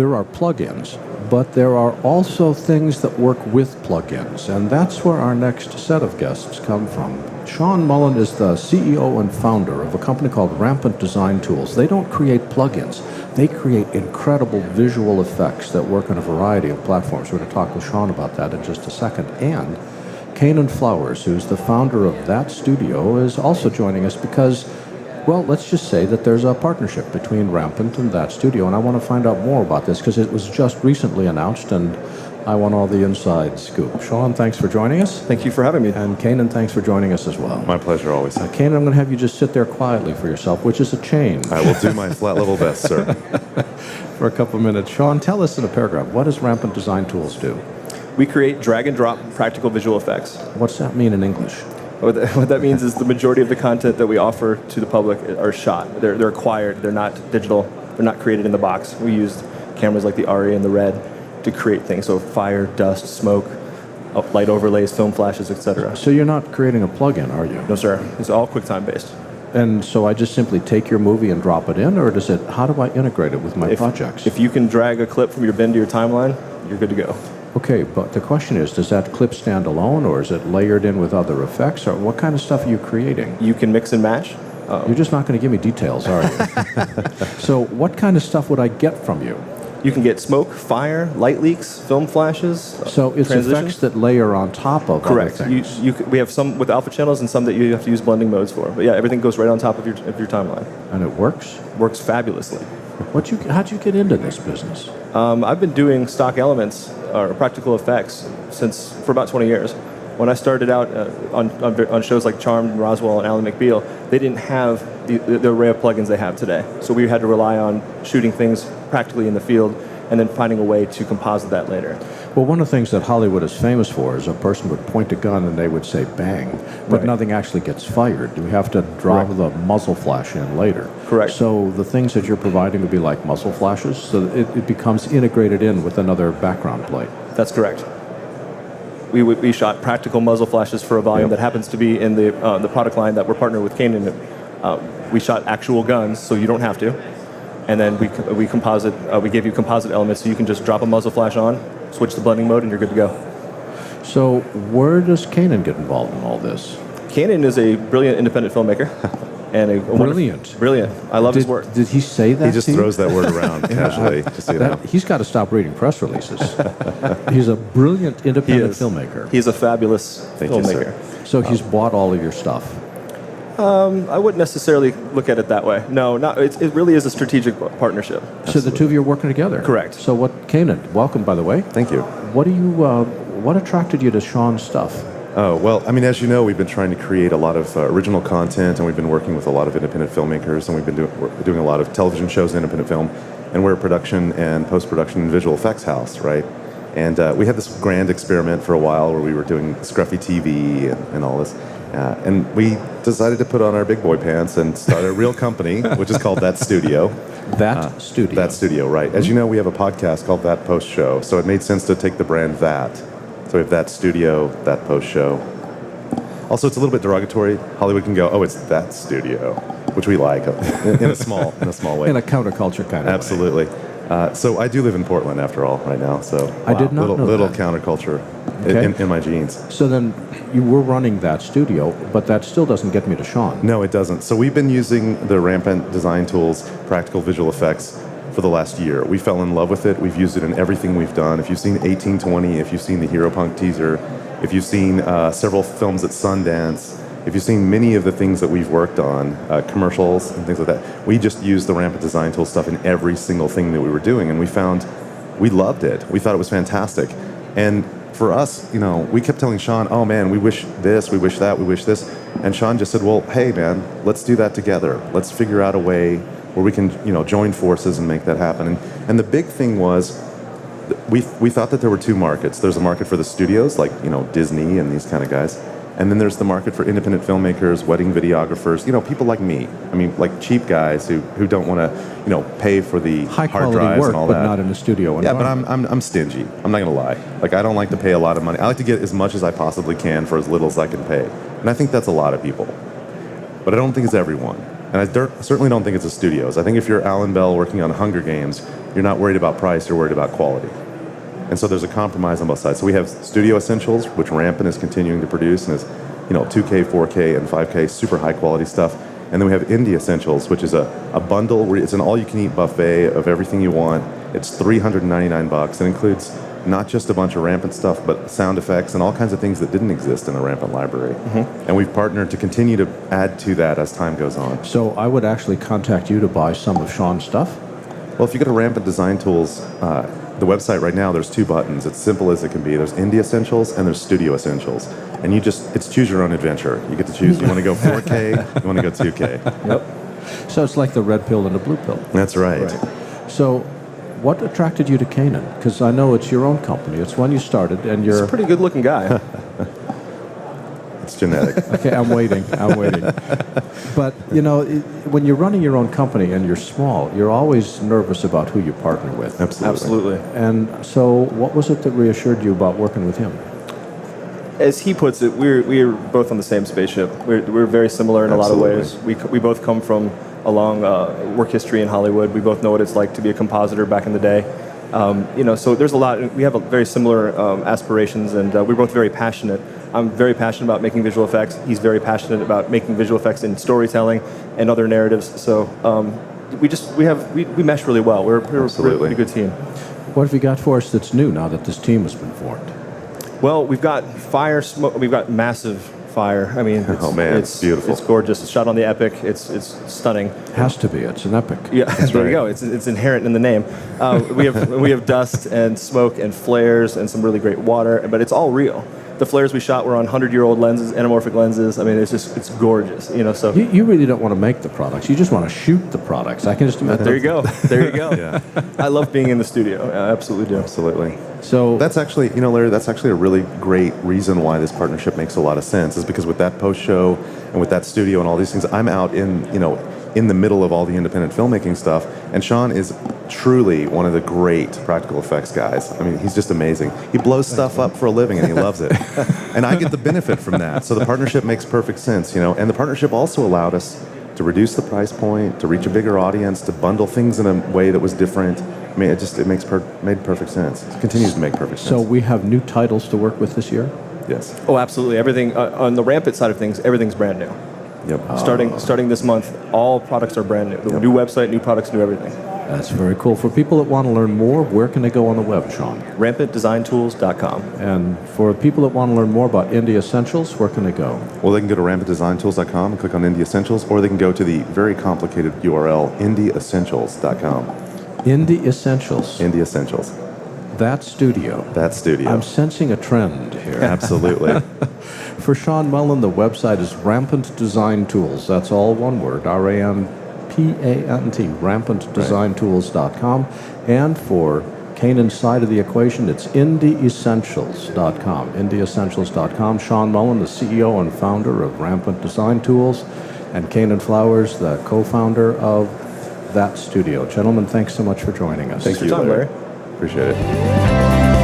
there are plugins, but there are also things that work with plugins, and that's where our next set of guests come from. Sean Mullen is the CEO and founder of a company called Rampant Design Tools. They don't create plugins. They create incredible visual effects that work on a variety of platforms. We're going to talk with Sean about that in just a second. And Kanan Flowers, who's the founder of that studio, is also joining us because, well, let's just say that there's a partnership between Rampant and that studio, and I want to find out more about this because it was just recently announced, and I want all the inside scoop. Sean, thanks for joining us. Thank you for having me. And Kanan, thanks for joining us as well. My pleasure, always. Kanan, I'm going to have you just sit there quietly for yourself, which is a change. I will do my flat level best, sir. For a couple of minutes. Sean, tell us in a paragraph, what does Rampant Design Tools do? We create drag-and-drop practical visual effects. What's that mean in English? What that means is the majority of the content that we offer to the public are shot. They're acquired. They're not digital. They're not created in the box. We used cameras like the ARRI and the RED to create things. So fire, dust, smoke, light overlays, film flashes, etc. So you're not creating a plugin, are you? No, sir. It's all QuickTime based. And so I just simply take your movie and drop it in, or does it? How do I integrate it with my projects? If you can drag a clip from your bin to your timeline, you're good to go. Okay, but the question is, does that clip stand alone, or is it layered in with other effects, or what kind of stuff are you creating? You can mix and match. You're just not going to give me details, are you? So what kind of stuff would I get from you? You can get smoke, fire, light leaks, film flashes. So it's effects that layer on top of correct. Other things. We have some with alpha channels and some that you have to use blending modes for. But yeah, everything goes right on top of your timeline. And it works? Works fabulously. How'd you get into this business? I've been doing stock elements or practical effects for about 20 years. When I started out on shows like Charmed and Roswell and Ally McBeal, they didn't have the array of plugins they have today. So we had to rely on shooting things practically in the field and then finding a way to composite that later. Well, one of the things that Hollywood is famous for is a person would point a gun and they would say bang, but nothing actually gets fired. You have to drop the muzzle flash in later. Correct. So the things that you're providing would be like muzzle flashes, so that it becomes integrated in with another background plate. That's correct. We shot practical muzzle flashes for a volume that happens to be in the product line that we're partnered with Kanan. We shot actual guns, so you don't have to. And then we composite. We gave you composite elements, so you can just drop a muzzle flash on, switch to blending mode, and you're good to go. So where does Kanan get involved in all this? Kanan is a brilliant independent filmmaker. And brilliant. I love his work. Did he say that? He just throws that word around casually. He's got to stop reading press releases. He's a brilliant independent filmmaker. He's a fabulous filmmaker. So he's bought all of your stuff. I wouldn't necessarily look at it that way. No, it really is a strategic partnership. So the two of you are working together. Correct. So Kanan, welcome, by the way. Thank you. What attracted you to Sean's stuff? Oh, well, I mean, as you know, we've been trying to create a lot of original content, and we've been working with a lot of independent filmmakers, and we've been doing a lot of television shows in independent film, and we're a production and post-production and visual effects house, right? And we had this grand experiment for a while where we were doing scruffy TV and all this, and we decided to put on our big boy pants and start a real company, which is called That Studio. That Studio, right. As you know, we have a podcast called That Post Show, so it made sense to take the brand That. So we have That Studio, That Post Show. Also, it's a little bit derogatory. Hollywood can go, oh, it's That Studio, which we like in a small way. In a counterculture kind of Absolutely. way. So I do live in Portland, after all, right now. So I did not know little that. Counterculture in my genes. So then you were running That Studio, but that still doesn't get me to Sean. No, it doesn't. So we've been using the Rampant Design Tools practical visual effects for the last year. We fell in love with it. We've used it in everything we've done. If you've seen 1820, if you've seen the Hero Punk teaser, if you've seen several films at Sundance, if you've seen many of the things that we've worked on, commercials and things like that, we just used the Rampant Design Tool stuff in every single thing that we were doing, and we found we loved it. We thought it was fantastic. And for us, we kept telling Sean, oh man, we wish this, we wish that, we wish this. And Sean just said, well, hey man, let's do that together. Let's figure out a way where we can, join forces and make that happen. And the big thing was, we thought that there were two markets. There's a market for the studios, like, Disney and these kind of guys. And then there's the market for independent filmmakers, wedding videographers, people like me. I mean, like cheap guys who don't want to, pay for the hard drives and all that. But not in the studio. Yeah, but I'm stingy. I'm not going to lie. Like, I don't like to pay a lot of money. I like to get as much as I possibly can for as little as I can pay. And I think that's a lot of people. But I don't think it's everyone. And I certainly don't think it's the studios. I think if you're Alan Bell working on Hunger Games, you're not worried about price, you're worried about quality. And so there's a compromise on both sides. So we have Studio Essentials, which Rampant is continuing to produce, and is 2K, 4K, and 5K, super high quality stuff. And then we have Indie Essentials, which is a bundle where it's an all-you-can-eat buffet of everything you want. It's $399. It includes not just a bunch of Rampant stuff, but sound effects and all kinds of things that didn't exist in the Rampant library. And we've partnered to continue to add to that as time goes on. So I would actually contact you to buy some of Sean's stuff? Well, if you go to Rampant Design Tools, the website right now, there's 2 buttons. It's simple as it can be. There's Indie Essentials and there's Studio Essentials. And it's choose your own adventure. You get to choose. You want to go 4K, you want to go 2K. Yep. So it's like the red pill and the blue pill. That's right. So what attracted you to Canaan? Because I know it's your own company. It's when you started, and you're... He's a pretty good-looking guy. It's genetic. Okay, I'm waiting. But, when you're running your own company and you're small, you're always nervous about who you partner with. Absolutely. And so what was it that reassured you about working with him? As he puts it, we're both on the same spaceship. We're very similar in a lot of ways. We both come from a long work history in Hollywood. We both know what it's like to be a compositor back in the day. So there's a lot. We have very similar aspirations, and we're both very passionate. I'm very passionate about making visual effects. He's very passionate about making visual effects in storytelling and other narratives. So we mesh really well. We're a pretty good team. What have you got for us that's new now that this team has been formed? Well, we've got fire, smoke. We've got massive fire. I mean, it's beautiful. It's gorgeous. It's shot on the Epic. It's stunning. Has to be. It's an epic. Yeah, there you go. It's inherent in the name. We have dust and smoke and flares and some really great water, but it's all real. The flares we shot were on 100-year-old lenses, anamorphic lenses. I mean, it's gorgeous. So you really don't want to make the products. You just want to shoot the products. I can just imagine. There you go. There you go. Yeah. I love being in the studio. I absolutely do. Absolutely. So that's actually, Larry, that's actually a really great reason why this partnership makes a lot of sense, is because with that post-show and with that studio and all these things, I'm out in the middle of all the independent filmmaking stuff, and Sean is truly one of the great practical effects guys. I mean, he's just amazing. He blows stuff up for a living, and he loves it. And I get the benefit from that. So the partnership makes perfect sense, And the partnership also allowed us to reduce the price point, to reach a bigger audience, to bundle things in a way that was different. I mean, it made perfect sense. It continues to make perfect sense. So we have new titles to work with this year? Yes. Oh, absolutely. Everything on the Rampant side of things, everything's brand new. Yep. Starting this month, all products are brand new. The new website, new products, new everything. That's very cool. For people that want to learn more, where can they go on the web, Sean? RampantDesignTools.com. And for people that want to learn more about Indie Essentials, where can they go? Well, they can go to RampantDesignTools.com and click on Indie Essentials, or they can go to the very complicated URL, IndieEssentials.com. Indie Essentials. Indie Essentials. That studio. That studio. I'm sensing a trend here. Absolutely. For Sean Mullen, the website is Rampant Design Tools. That's all one word, RAMPANT, rampantdesigntools.com. And for Canaan's side of the equation, it's IndieEssentials.com. IndieEssentials.com. Sean Mullen, the CEO and founder of Rampant Design Tools, and Canaan Flowers, the co-founder of that studio. Gentlemen, thanks so much for joining us. Thank you, Larry. Appreciate it.